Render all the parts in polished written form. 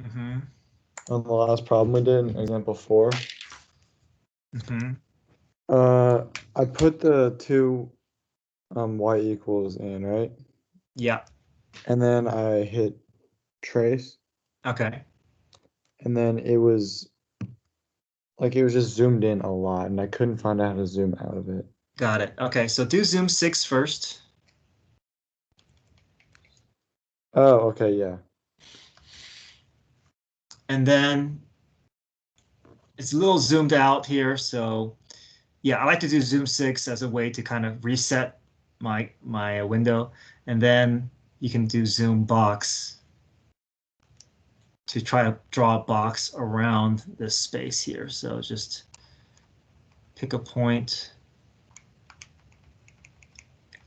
Mm-hmm. On the last problem we did, in example 4. Mm-hmm. I put the two y equals in, right? Yeah. And then I hit trace, Okay. and then it was just zoomed in a lot, and I couldn't find out how to zoom out of it. Got it. Okay, so do zoom 6 first. Oh, okay, yeah. And then it's a little zoomed out here, so yeah, I like to do zoom 6 as a way to kind of reset my window, and then you can do zoom box to try to draw a box around this space here. So just pick a point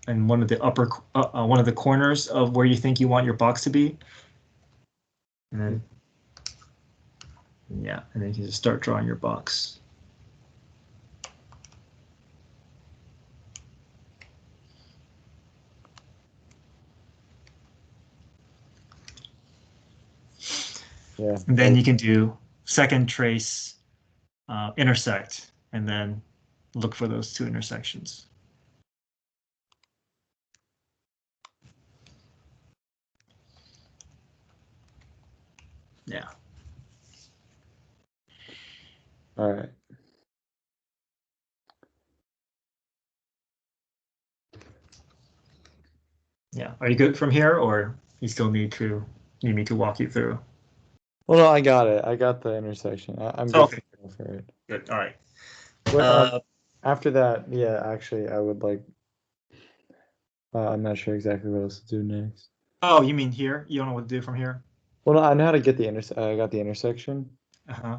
in one of the one of the corners of where you think you want your box to be, and then yeah, and then you can just start drawing your box. Yeah. And then you can do second trace, intersect, and then look for those two intersections. Yeah. All right. Yeah. Are you good from here, or you still need me to walk you through? Well, no, I got it. I got the intersection. I'm good Okay. for it. Good. All right. What, after that, yeah, actually, I would like. I'm not sure exactly what else to do next. Oh, you mean here? You don't know what to do from here? Well, no, I know how to get the I got the intersection. Uh-huh.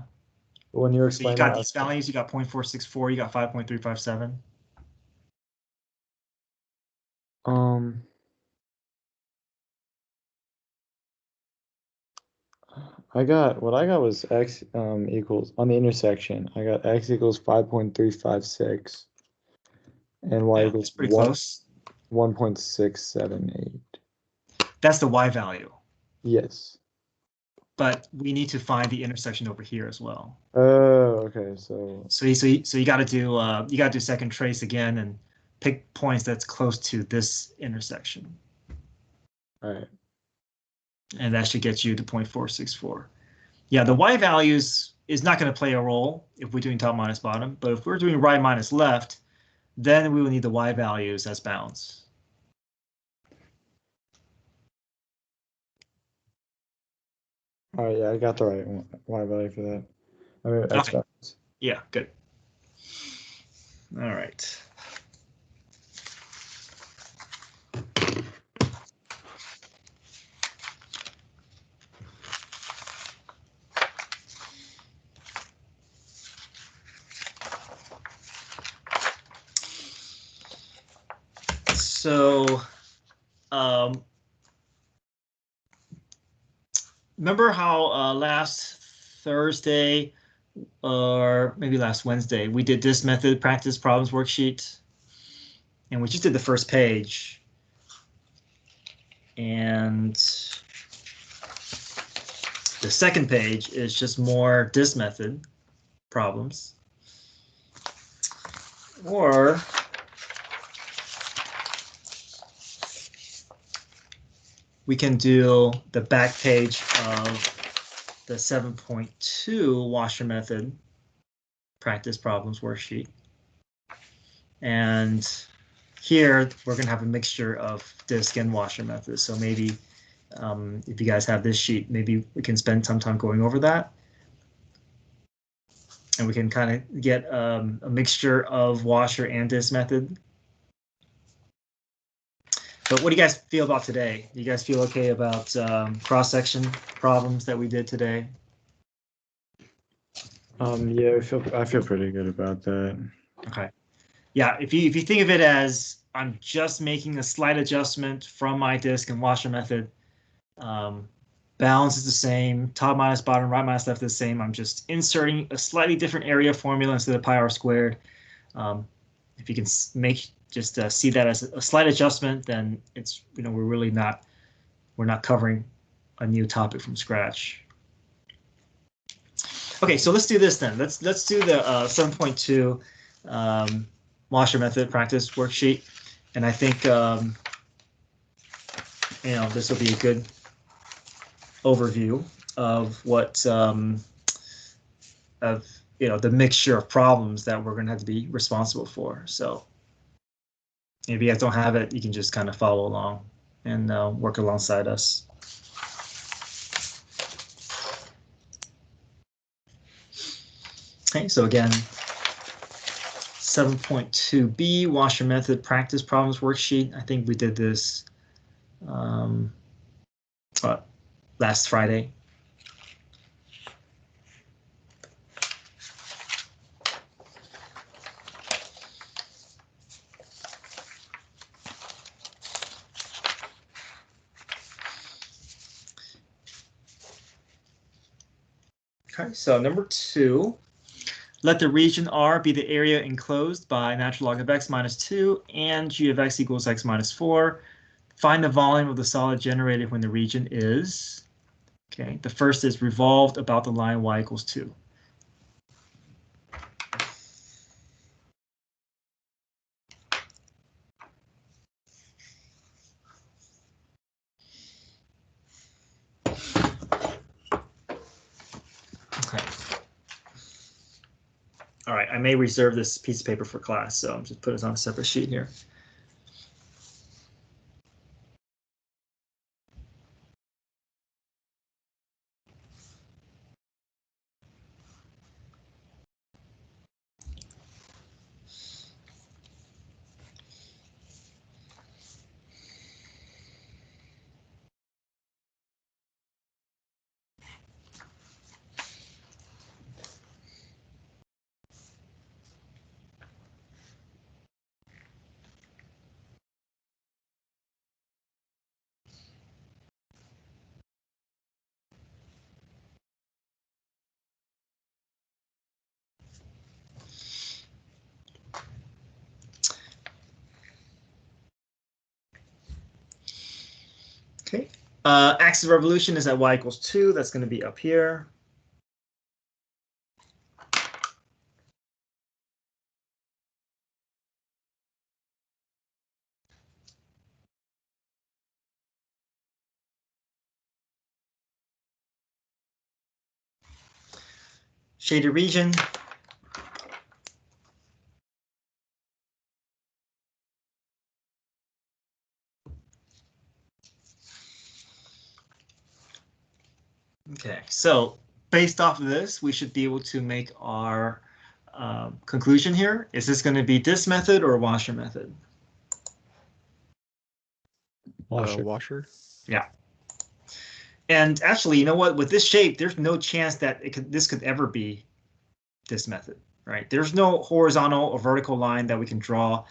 But when you were So you explaining got it, these values. You got 0.464. You got 5.357. um, I got what I got was x equals on the intersection. I got x equals 5.356 and y Yeah, equals that's pretty close. 1.678. That's the y value. Yes. But we need to find the intersection over here as well. Oh, okay. So So you got to do second trace again and pick points that's close to this intersection, all right. and that should get you to 0.464. Yeah, the y values is not going to play a role if we're doing top minus bottom, but if we're doing right minus left, then we will need the y values as bounds. All right. Yeah, I got the right y value for that. I mean, x Okay. bounds. Yeah, good. All right. So, remember how last Thursday or maybe last Wednesday we did this method practice problems worksheet, and we just did the first page, and the second page is just more this method problems, or we can do the back page of the 7.2 washer method practice problems worksheet. And here we're going to have a mixture of disk and washer methods. So maybe if you guys have this sheet, maybe we can spend some time going over that. And we can kind of get a mixture of washer and disk method. But what do you guys feel about today? Do you guys feel okay about cross-section problems that we did today? Yeah, I feel pretty good about that. Okay. Yeah, if you think of it as I'm just making a slight adjustment from my disk and washer method, balance is the same, top minus bottom, right minus left is the same. I'm just inserting a slightly different area formula instead of pi r squared. If you can see that as a slight adjustment, then it's we're not covering a new topic from scratch. Okay, so let's do this then. Let's do the 7.2 washer method practice worksheet, and I think this will be a good overview of what of the mixture of problems that we're going to have to be responsible for. So if you guys don't have it, you can just kind of follow along and work alongside us. Okay, so again, 7.2b washer method practice problems worksheet. I think we did this last Friday. Okay, so number 2, let the region R be the area enclosed by natural log of x minus 2 and g of x equals x minus 4. Find the volume of the solid generated when the region is, okay, the first is revolved about the line y equals 2. Okay. All right, I may reserve this piece of paper for class, so I'm just putting it on a separate sheet here. Okay, axis of revolution is at y equals 2. That's going to be up here. Shaded region. Okay, so based off of this, we should be able to make our conclusion here. Is this going to be this method or washer method? Washer. Washer. Yeah. And actually, you know what? With this shape, there's no chance that this could ever be this method, right? There's no horizontal or vertical line that we can draw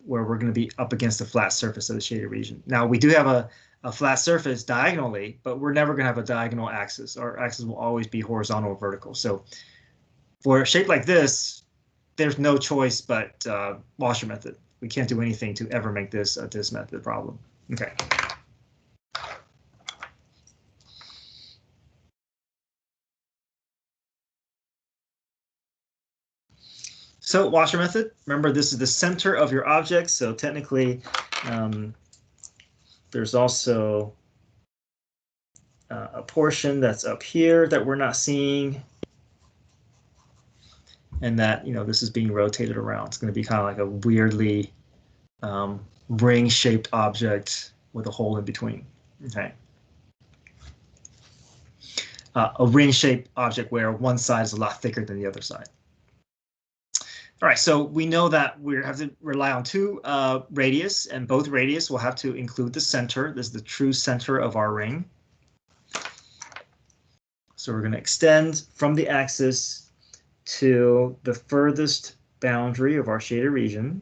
where we're going to be up against the flat surface of the shaded region. Now, we do have a flat surface diagonally, but we're never going to have a diagonal axis. Our axis will always be horizontal or vertical. So for a shape like this, there's no choice but washer method. We can't do anything to ever make this this method problem. Okay. So washer method, remember this is the center of your object. So technically, there's also a portion that's up here that we're not seeing. And that, this is being rotated around. It's going to be kind of like a weirdly ring-shaped object with a hole in between. Okay. A ring-shaped object where one side is a lot thicker than the other side. All right, so we know that we have to rely on two radius, and both radius will have to include the center. This is the true center of our ring. So we're going to extend from the axis to the furthest boundary of our shaded region.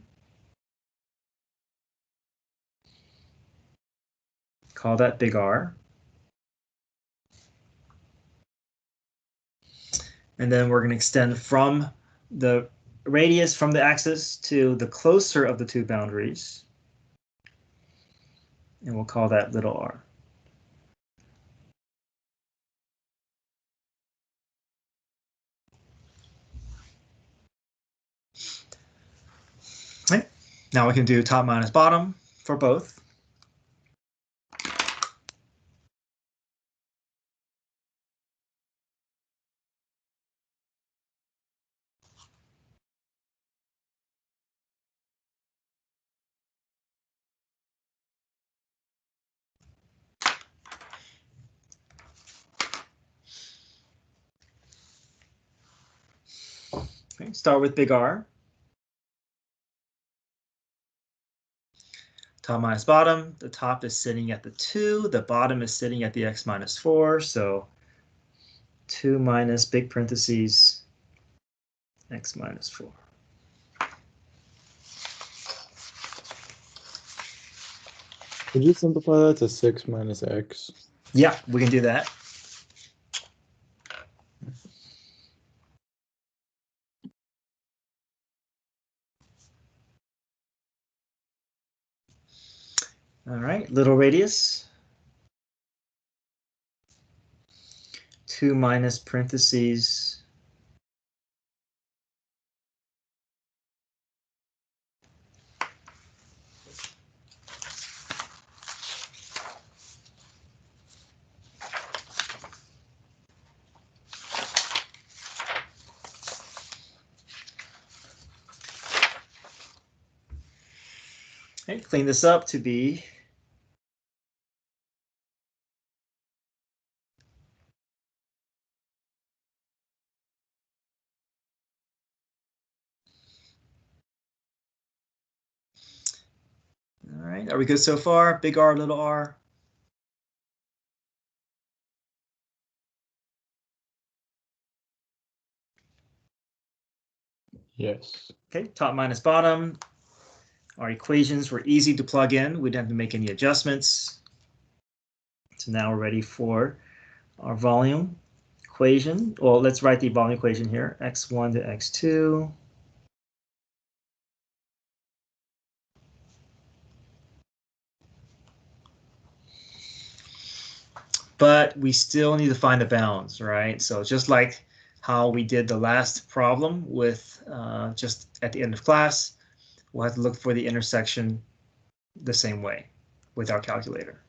Call that big R. And then we're going to extend from the radius from the axis to the closer of the two boundaries. And we'll call that little r. Now we can do top minus bottom for both. Okay, start with big R. Top minus bottom, the top is sitting at the 2, the bottom is sitting at the x minus 4, so 2 minus big parentheses x minus 4. Would you simplify that to 6 minus x? Yeah, we can do that. All right, little radius. 2 minus parentheses Okay, clean this up to be all right. Are we good so far? Big R, little r. Yes. Okay, top minus bottom. Our equations were easy to plug in. We didn't have to make any adjustments. So now we're ready for our volume equation. Well, let's write the volume equation here. X1 to X2. But we still need to find the bounds, right? So just like how we did the last problem with just at the end of class, we'll have to look for the intersection the same way with our calculator.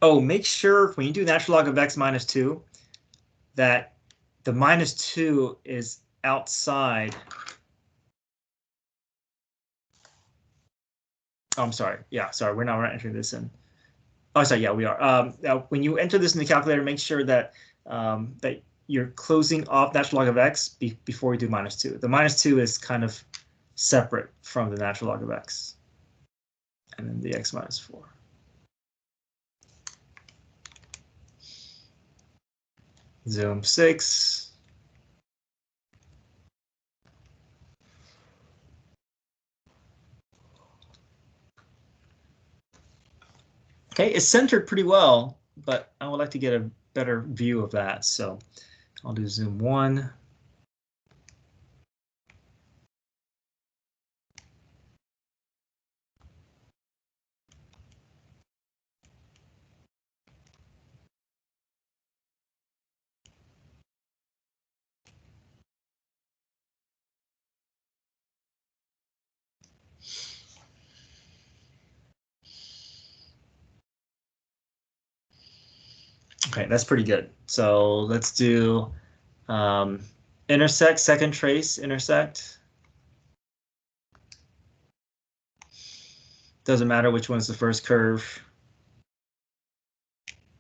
Oh, make sure when you do natural log of x minus 2 that the minus 2 is outside. Oh, I'm sorry. Yeah, sorry. We're not entering this in. Oh, sorry. Yeah, we are. Now, when you enter this in the calculator, make sure that that you're closing off natural log of x before you do minus 2. The minus 2 is kind of separate from the natural log of x. And then the x minus 4. Zoom 6. Okay, it's centered pretty well, but I would like to get a better view of that. So I'll do zoom 1. Okay, that's pretty good. So let's do intersect, second trace, intersect. Doesn't matter which one's the first curve.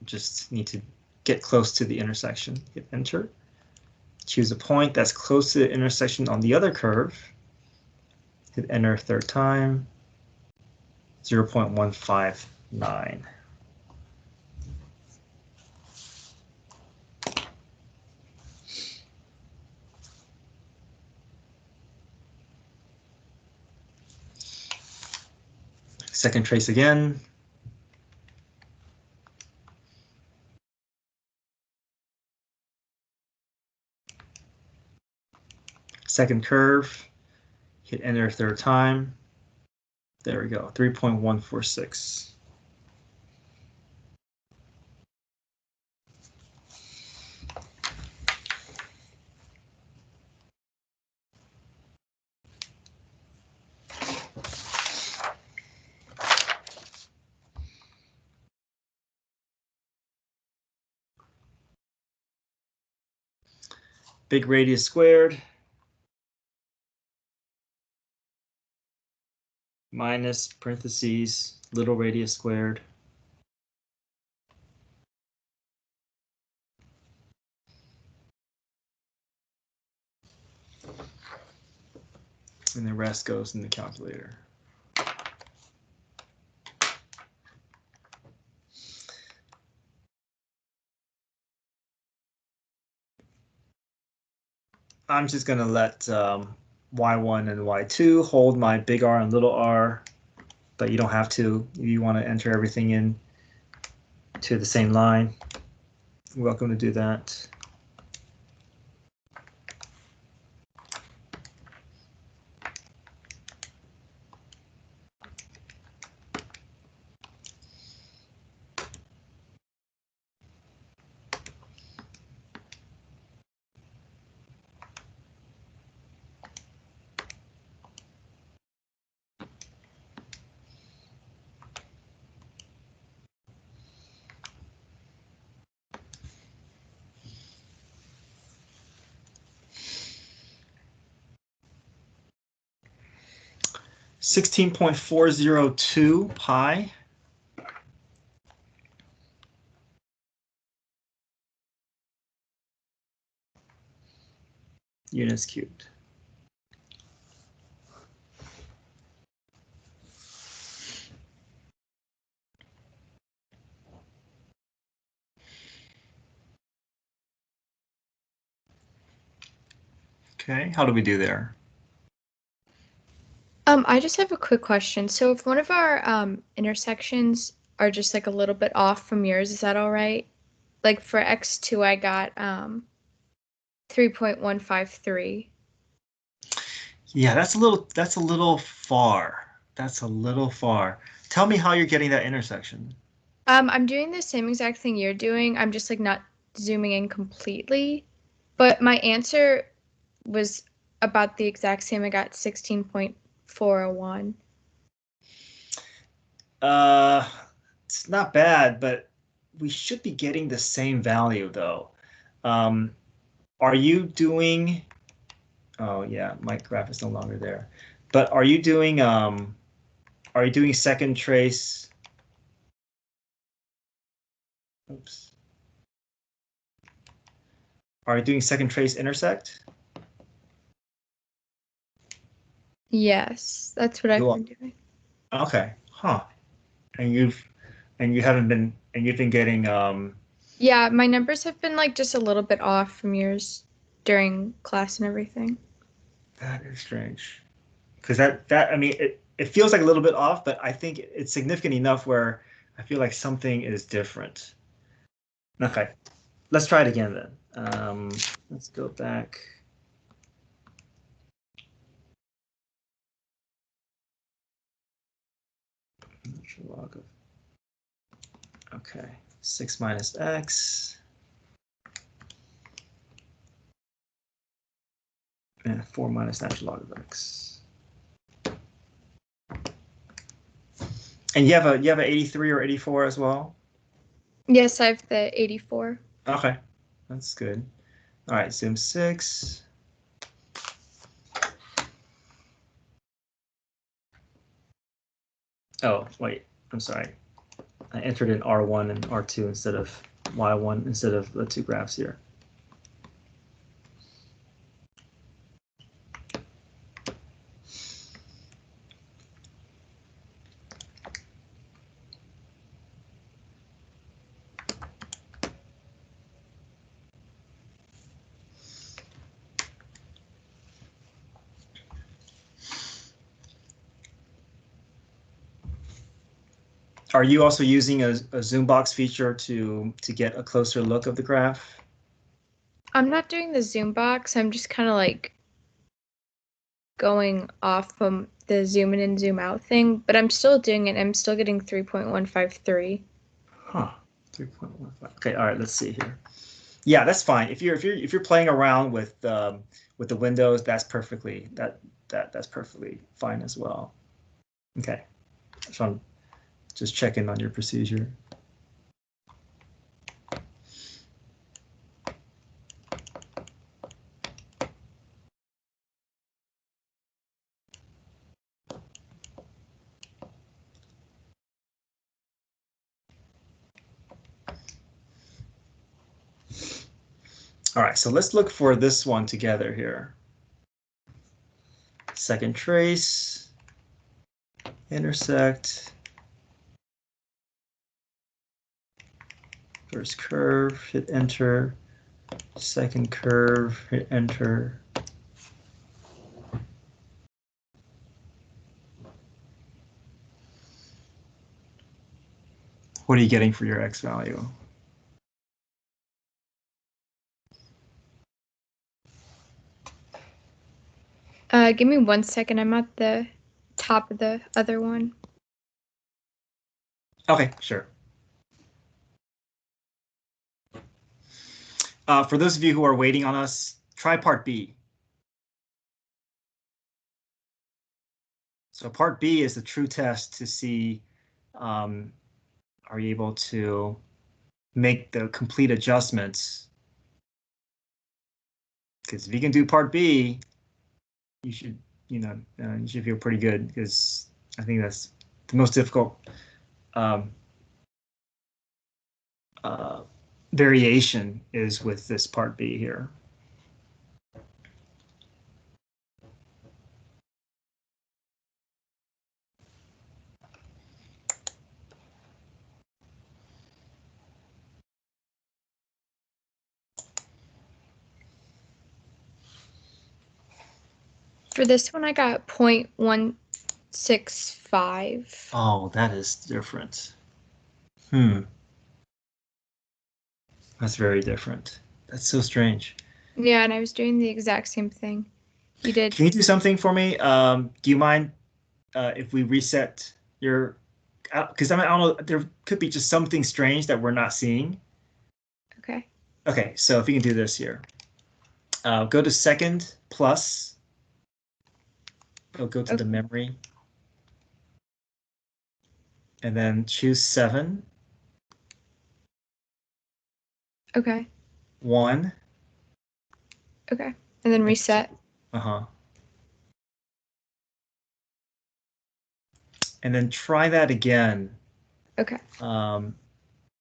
Just need to get close to the intersection. Hit enter. Choose a point that's close to the intersection on the other curve. Hit enter third time. 0.159. Second trace again. Second curve. Hit enter a third time. There we go, 3.146. Big radius squared minus parentheses little radius squared and the rest goes in the calculator. I'm just going to let y1 and y2 hold my big R and little r, but you don't have to. If you want to enter everything in to the same line, you're welcome to do that. (16.402 pi) units cubed. Okay, how do we do there? I just have a quick question. So if one of our intersections are just like a little bit off from yours, is that all right? Like for x2, I got 3.153. Yeah, that's a little far. That's a little far. Tell me how you're getting that intersection. I'm doing the same exact thing you're doing. I'm just like not zooming in completely. But my answer was about the exact same. I got 16.401. It's not bad, but we should be getting the same value though. Are you doing, oh yeah, my graph is no longer there. But are you doing second trace? Oops. Are you doing second trace intersect? Yes, that's what I've been doing. Okay, huh. And you've been getting Yeah, my numbers have been like just a little bit off from yours during class and everything. that is strange. Because that I mean it feels like a little bit off, but I think it's significant enough where I feel like something is different. Okay, let's try it again then. Let's go back. Log of, okay, 6 minus x and 4 minus natural log of x. And you have a 83 or 84 as well? Yes, I have the 84. Okay, that's good. All right, zoom 6. Oh, wait, I'm sorry. I entered in R1 and R2 instead of Y1 instead of the two graphs here. Are you also using a zoom box feature to get a closer look of the graph? I'm not doing the zoom box. I'm just kind of like going off from the zoom in and zoom out thing, but I'm still doing it. I'm still getting 3.153. Huh. 3.15. Okay. All right. Let's see here. Yeah, that's fine. If you're playing around with the windows, that's perfectly that's perfectly fine as well. Okay. So I'm just checking on your procedure. All right, so let's look for this one together here. Second trace, intersect, first curve, hit enter, second curve, hit enter. What are you getting for your X value? Give me 1 second. I'm at the top of the other one. Okay, sure. For those of you who are waiting on us, try part B. So part B is the true test to see, are you able to make the complete adjustments? Because if you can do part B, you should, you should feel pretty good, because I think that's the most difficult variation is with this part B here. For this one, I got 0.165. Oh, that is different. That's very different. That's so strange. Yeah, and I was doing the exact same thing. You did. Can you do something for me? Do you mind if we reset your? Because I don't know. There could be just something strange that we're not seeing. Okay. Okay, so if you can do this here, go to second plus. Go to the memory, and then choose 7. Okay. 1. Okay. And then reset. And then try that again. Okay. And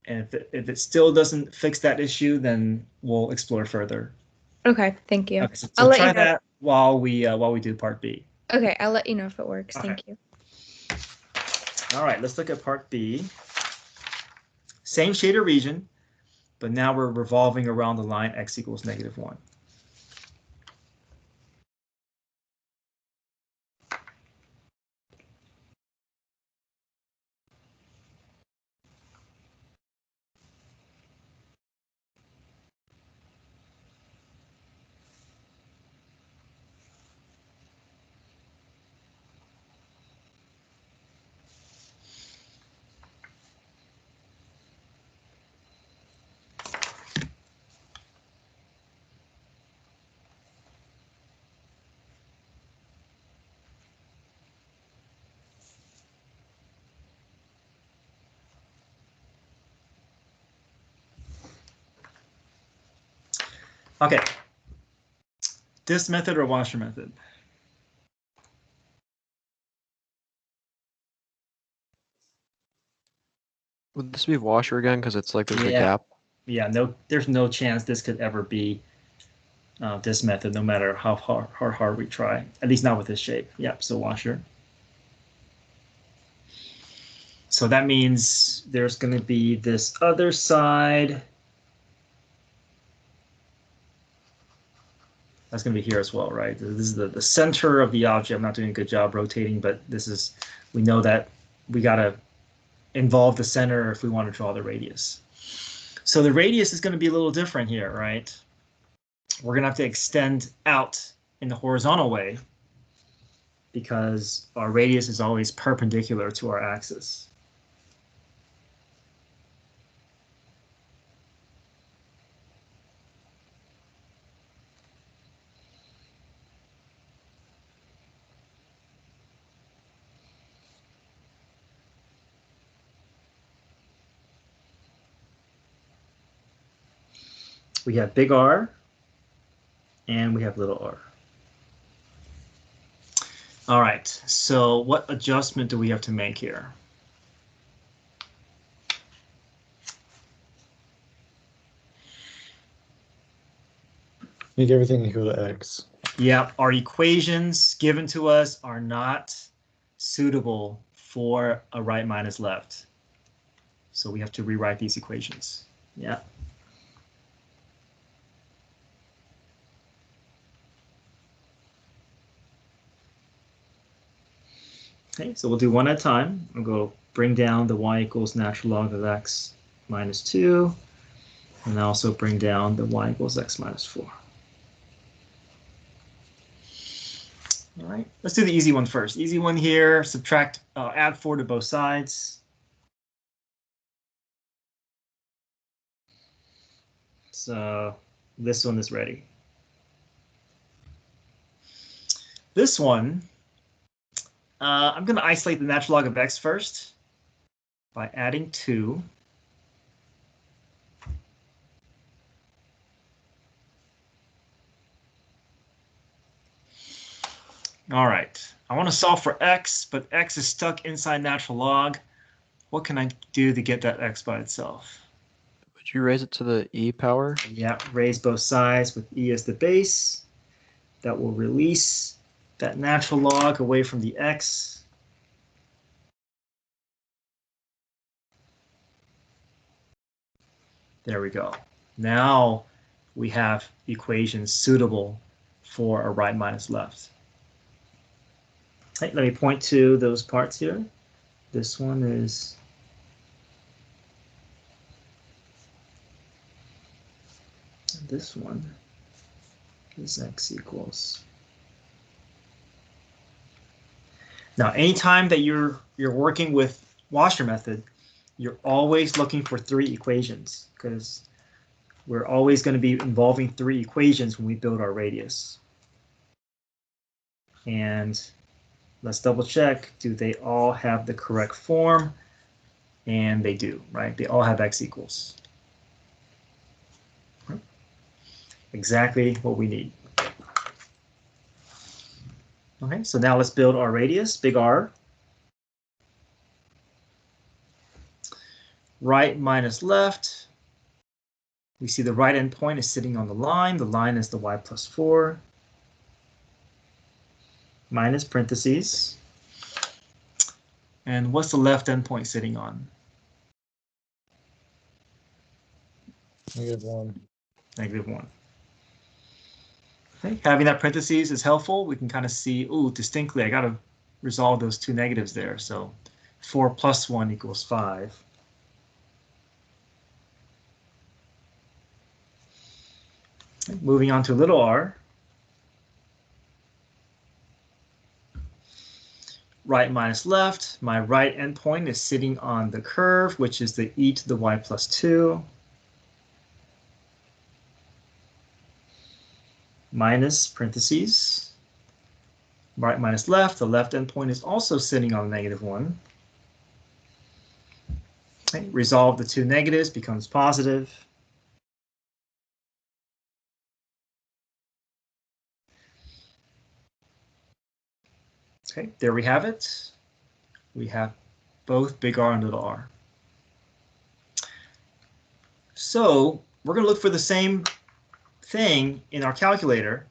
if it still doesn't fix that issue, then we'll explore further. Okay, thank you. Okay, so I'll let try you know. that while we do part B. Okay, I'll let you know if it works. Okay. Thank you. All right, let's look at part B. Same shader region, but now we're revolving around the line x equals -1. Okay. This method or washer method? Would this be washer again? Because it's like there's a gap. Yeah, no, there's no chance this could ever be this method, no matter how hard we try. At least not with this shape. Yep, so washer. So that means there's going to be this other side. That's going to be here as well, right? This is the center of the object. I'm not doing a good job rotating, but this is, we know that we got to involve the center if we want to draw the radius. So the radius is going to be a little different here, right? We're going to have to extend out in the horizontal way. because our radius is always perpendicular to our axis. We have big R and we have little r. All right, so what adjustment do we have to make here? Make everything equal to x. Yeah, our equations given to us are not suitable for a right minus left. So we have to rewrite these equations. Yeah. Okay, so we'll do one at a time. We'll go bring down the y equals natural log of x minus 2, and also bring down the y equals x minus 4. All right, let's do the easy one first. Easy one here, subtract, add 4 to both sides. So this one is ready. This one, I'm going to isolate the natural log of x first by adding 2. All right, I want to solve for x, but x is stuck inside natural log. What can I do to get that x by itself? Would you raise it to the e power? Yeah, raise both sides with e as the base. That will release that natural log away from the x. There we go. Now we have equations suitable for a right minus left. Hey, let me point to those parts here. This one is this one is x equals. Now, anytime that you're working with washer method, you're always looking for 3 equations because we're always going to be involving 3 equations when we build our radius. And let's double check, do they all have the correct form? And they do, right? They all have x equals. Exactly what we need. Okay, so now let's build our radius, big R. Right minus left. We see the right endpoint is sitting on the line. The line is the y plus 4. Minus parentheses. And what's the left endpoint sitting on? -1. -1. Okay, having that parentheses is helpful. We can kind of see, ooh, distinctly, I got to resolve those 2 negatives there. So 4 plus 1 equals 5. Okay, moving on to little r. Right minus left. My right endpoint is sitting on the curve, which is the e to the y plus 2. Minus parentheses. Right minus left. The left endpoint is also sitting on -1. Okay, resolve the 2 negatives, becomes positive. Okay, there we have it. We have both big R and little r. So we're going to look for the same thing in our calculator,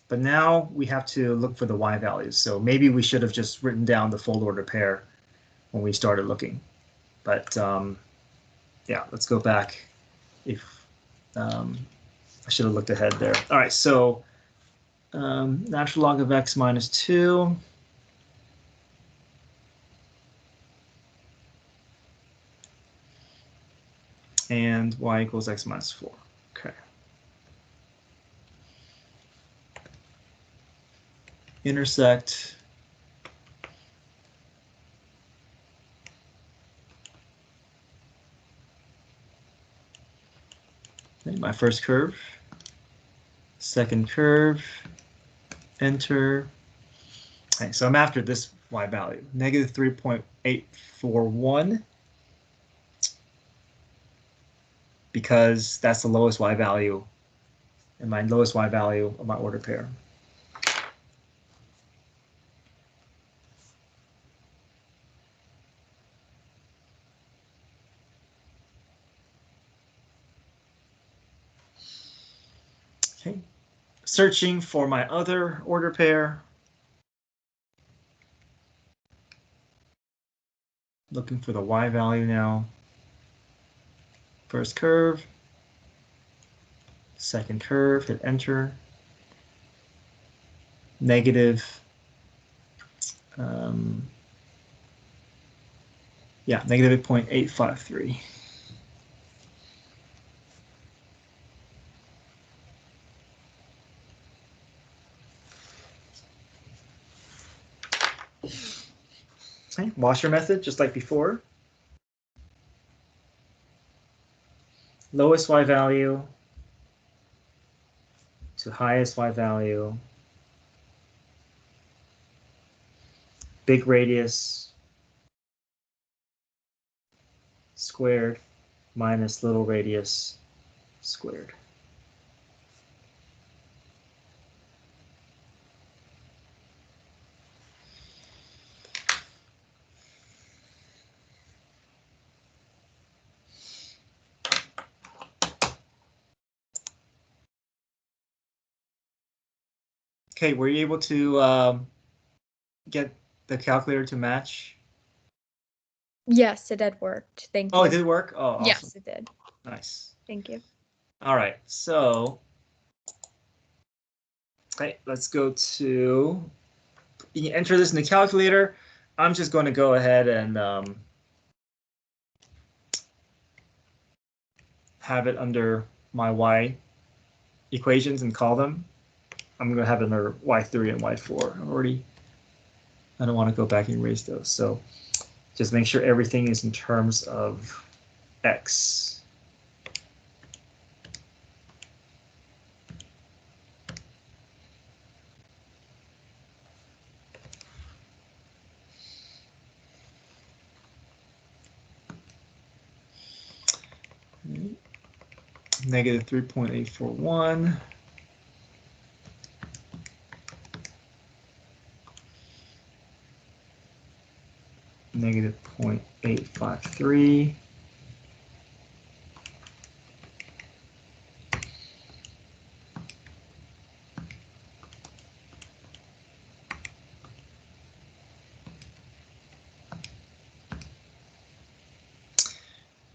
but now we have to look for the y values. So maybe we should have just written down the full order pair when we started looking. But yeah, let's go back. If I should have looked ahead there. All right, so natural log of x minus 2. And y equals x minus 4. Okay. intersect my first curve, second curve, enter. Okay, so I'm after this y value, negative 3.841, because that's the lowest y value and my lowest y value of my order pair. Okay, searching for my other order pair. Looking for the y value now. First curve, second curve, hit enter. Negative, negative 0.853. Okay, washer method, just like before. Lowest y value to highest y value. Big radius squared minus little radius squared. Okay, were you able to get the calculator to match? Yes, it had worked. Thank you. Oh, it did work? Oh, awesome. Yes, it did. Nice. Thank you. All right, so okay, let's go to, you can enter this in the calculator. I'm just going to go ahead and have it under my y equations and call them. I'm going to have it under y3 and y4. I don't want to go back and erase those. So just make sure everything is in terms of x. Negative 3.841. Negative 0.853.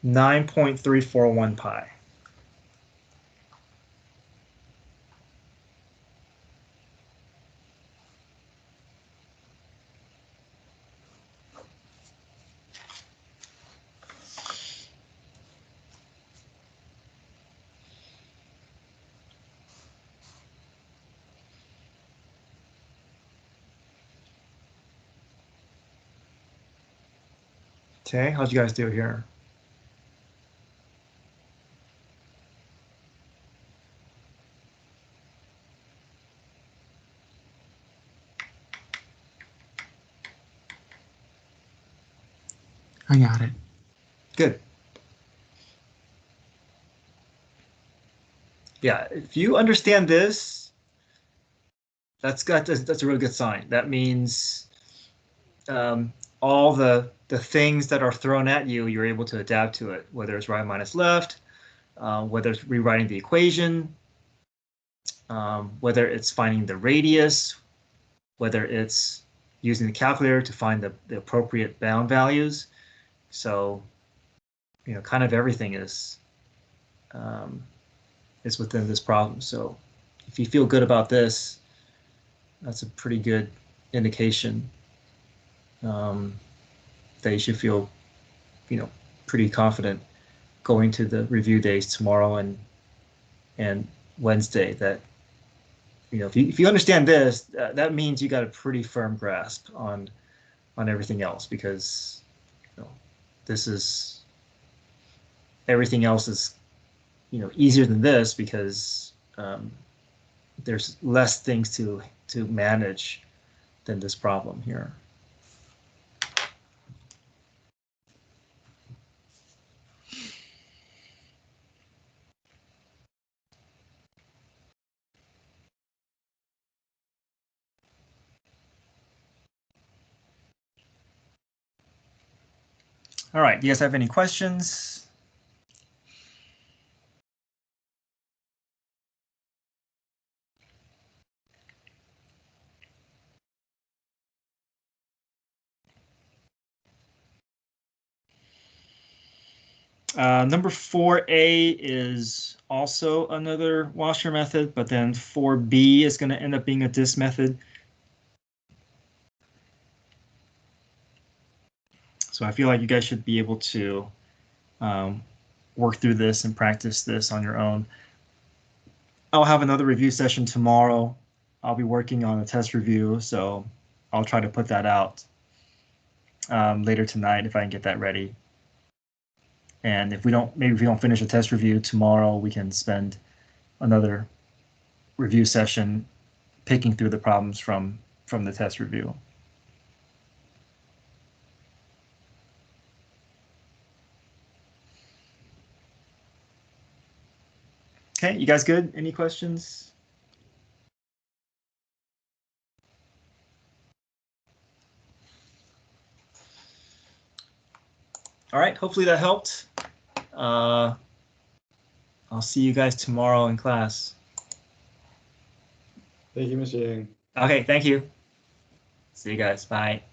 $9.341 pi. Okay, how'd you guys do here? I got it. Good. Yeah, if you understand this, that's a really good sign. That means all the things that are thrown at you, you're able to adapt to it, whether it's right minus left, whether it's rewriting the equation, whether it's finding the radius, whether it's using the calculator to find the appropriate bound values. So, you know, kind of everything is within this problem. So if you feel good about this, that's a pretty good indication that you should feel, you know, pretty confident going to the review days tomorrow and Wednesday that if you understand this, that means you got a pretty firm grasp on everything else, because this is everything else is easier than this, because there's less things to manage than this problem here. All right, do you guys have any questions? Number 4A is also another washer method, but then 4B is going to end up being a disk method. So I feel like you guys should be able to work through this and practice this on your own. I'll have another review session tomorrow. I'll be working on a test review, so I'll try to put that out later tonight if I can get that ready. And if we don't finish a test review tomorrow, we can spend another review session picking through the problems from the test review. Okay, you guys good? Any questions? All right, hopefully that helped. I'll see you guys tomorrow in class. Thank you, Mr. Yang. Okay, thank you. See you guys. Bye.